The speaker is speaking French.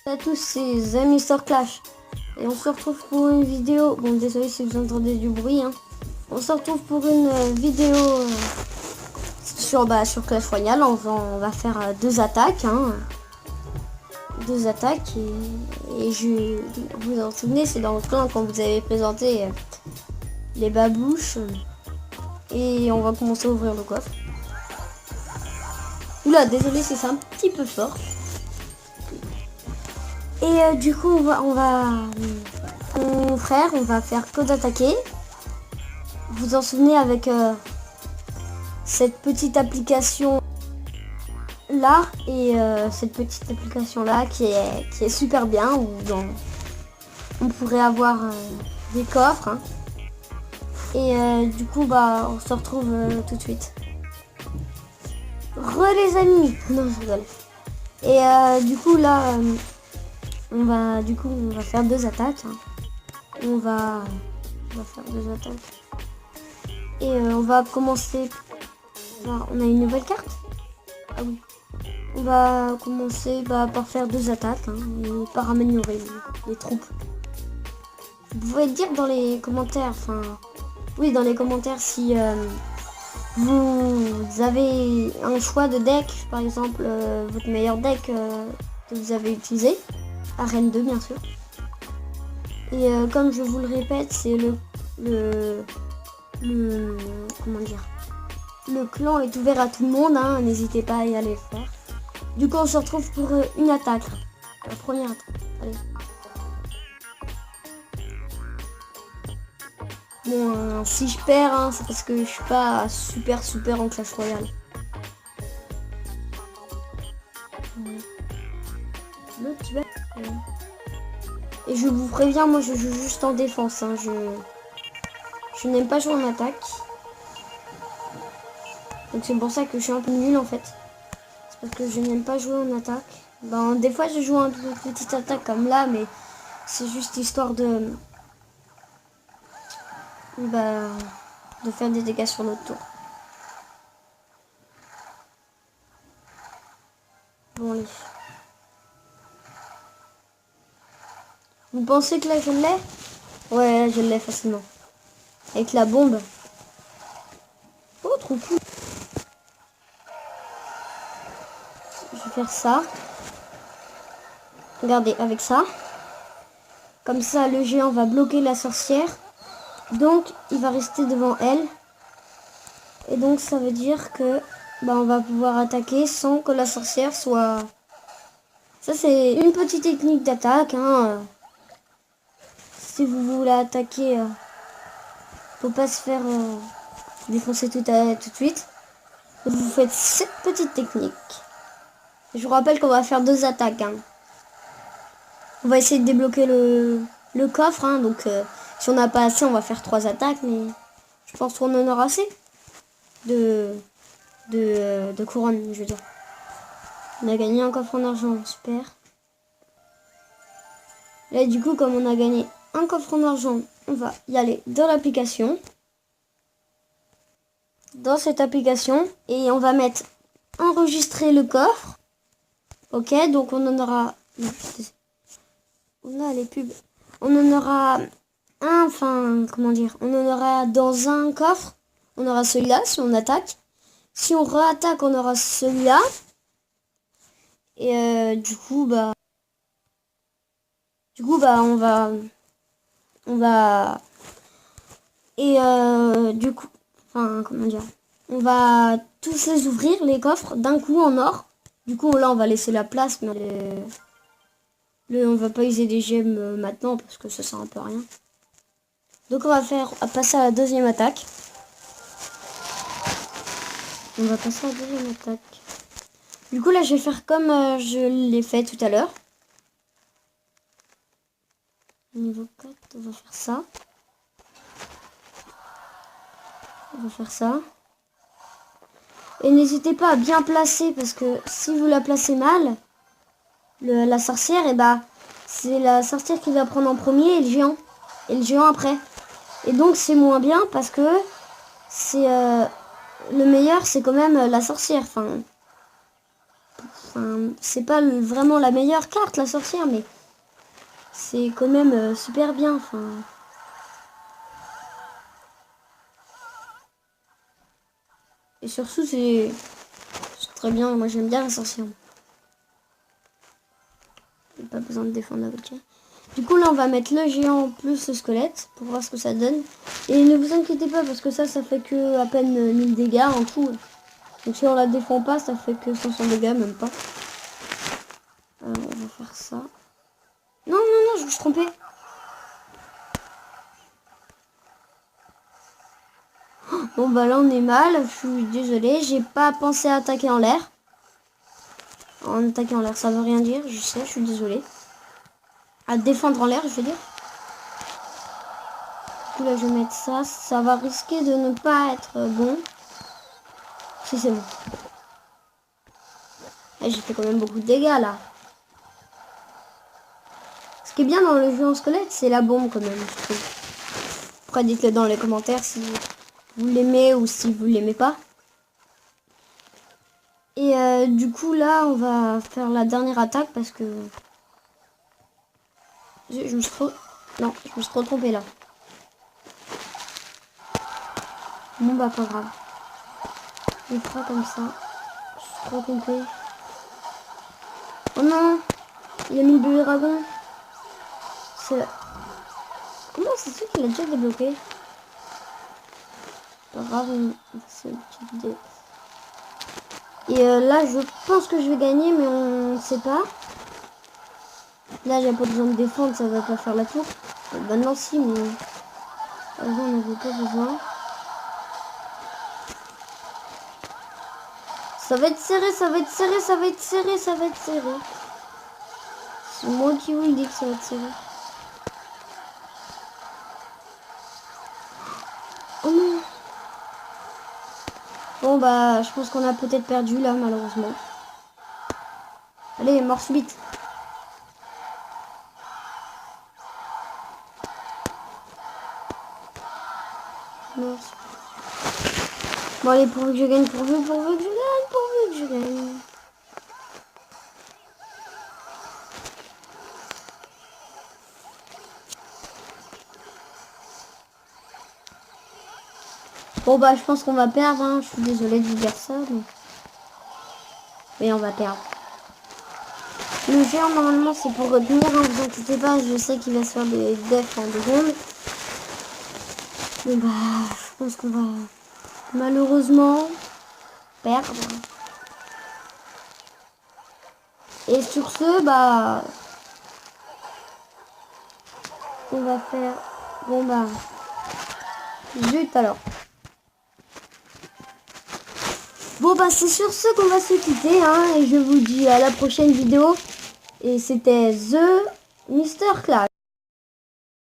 Salut à tous, c'est The Mister Clash et on se retrouve pour une vidéo. Bon, désolé si vous entendez du bruit, hein. On se retrouve pour une vidéo sur Clash Royale. On va faire deux attaques, hein. Deux attaques et vous en souvenez, c'est dans le clan quand vous avez présenté les babouches. Et on va commencer à ouvrir le coffre. Oula, désolé si c'est un petit peu fort. Et du coup, mon frère, on va faire que d'attaquer. Vous vous en souvenez avec cette petite application là et cette petite application là qui est super bien, où on pourrait avoir des coffres, hein. Et du coup, on se retrouve tout de suite. Les amis. Non, je rigole. Et du coup là, on va faire deux attaques, hein. On va faire deux attaques. Et on va commencer. On a une nouvelle carte. Ah oui. On va commencer par faire deux attaques, hein, et par améliorer les troupes. Vous pouvez dire dans les commentaires, dans les commentaires si vous avez un choix de deck, par exemple votre meilleur deck que vous avez utilisé, Arène 2 bien sûr. Et comme je vous le répète, c'est le clan est ouvert à tout le monde, hein, n'hésitez pas à y aller le faire. Du coup on se retrouve pour une attaque, la première attaque. Allez. Bon, si je perds, hein, c'est parce que je suis pas super en Clash Royale. Et je vous préviens, moi je joue juste en défense, hein. Je n'aime pas jouer en attaque. Donc c'est pour ça que je suis un peu nul en fait. C'est parce que je n'aime pas jouer en attaque. Des fois je joue en petite attaque comme là, mais c'est juste histoire de faire des dégâts sur notre tour. Bon, allez. Vous pensez que là je l'ai? Ouais, je l'ai facilement. Avec la bombe. Oh, trop cool. Je vais faire ça. Regardez, avec ça. Comme ça, le géant va bloquer la sorcière. Donc, il va rester devant elle. Et donc, ça veut dire que on va pouvoir attaquer sans que la sorcière soit... Ça, c'est une petite technique d'attaque, hein. Si vous voulez attaquer, faut pas se faire défoncer tout de suite. Vous faites cette petite technique. Je vous rappelle qu'on va faire deux attaques, hein. On va essayer de débloquer le coffre, hein. Donc si on n'a pas assez, on va faire trois attaques, mais je pense qu'on en aura assez de couronne, je veux dire. On a gagné un coffre en argent, super. Là, du coup, comme on a gagné un coffre en argent, on va y aller dans l'application. Dans cette application, et on va mettre enregistrer le coffre. Ok, donc on en aura... On a les pubs. On en aura un, on en aura dans un coffre. On aura celui-là si on attaque. Si on re-attaque, on aura celui-là. Et du coup, on va tous les ouvrir, les coffres, d'un coup en or. Du coup, là, on va laisser la place, mais on va pas user des gemmes maintenant parce que ça sert un peu à rien. Donc, on va passer à la deuxième attaque. On va passer à la deuxième attaque. Du coup, là, je vais faire comme je l'ai fait tout à l'heure. Niveau 4, on va faire ça. On va faire ça. Et n'hésitez pas à bien placer, parce que si vous la placez mal, la sorcière, c'est la sorcière qui va prendre en premier et le géant. Et le géant après. Et donc c'est moins bien parce que c'est le meilleur, c'est quand même la sorcière. Enfin, c'est pas vraiment la meilleure carte, la sorcière, mais c'est quand même super bien. Enfin, et surtout, c'est très bien. Moi, j'aime bien la sorcière. Pas besoin de défendre la voiture. Du coup, là, on va mettre le géant plus le squelette pour voir ce que ça donne. Et ne vous inquiétez pas, parce que ça fait que à peine 1000 dégâts en tout. Donc si on la défend pas, ça fait que 500 dégâts, même pas. On va faire ça. Non, non, non, je me suis trompée. Bon, bah là, on est mal. Je suis désolée. J'ai pas pensé à attaquer en l'air. En attaquer en l'air, ça veut rien dire. Je sais, je suis désolée. À défendre en l'air, je veux dire. Du coup, là, je vais mettre ça. Ça va risquer de ne pas être bon. Si, c'est bon. J'ai fait quand même beaucoup de dégâts, là. Ce qui est bien dans le jeu en squelette, c'est la bombe, quand même, je trouve. Après, dites-le dans les commentaires si vous l'aimez ou si vous l'aimez pas. Et du coup, là, on va faire la dernière attaque parce que... Je me suis trop... Non, je me suis trop trompée, là. Bon, bah, pas grave. On fera comme ça. Je suis trop trompée. Oh non! Il a mis le bébé dragon. C'est... Comment c'est sûr qu'il a déjà débloqué? Pas grave, c'est une petite idée. Et là, je pense que je vais gagner, mais on ne sait pas. Là, j'ai pas besoin de défendre, ça va pas faire la tour. Bah non, si, mais... Avant, on n'avait pas besoin. Ça va être serré, ça va être serré, ça va être serré, ça va être serré. C'est moi qui vous le dis que ça va être serré. Oh non! Bon bah, je pense qu'on a peut-être perdu là, malheureusement. Allez, mort subite. Mort. Bon allez, pourvu que je gagne, pourvu que je gagne, pourvu que je gagne. Bon bah, je pense qu'on va perdre, hein. Je suis désolée de vous dire ça, mais... Oui, on va perdre. Le géant, normalement, c'est pour retenir, hein, vous inquiétez pas, je sais qu'il va se faire des defs en 2 secondes. Bon bah, je pense qu'on va malheureusement perdre. Et sur ce, bah... On va faire... Bon bah... Zut alors. Bon bah c'est sur ce qu'on va se quitter, hein, et je vous dis à la prochaine vidéo. Et c'était The Mr. Clash.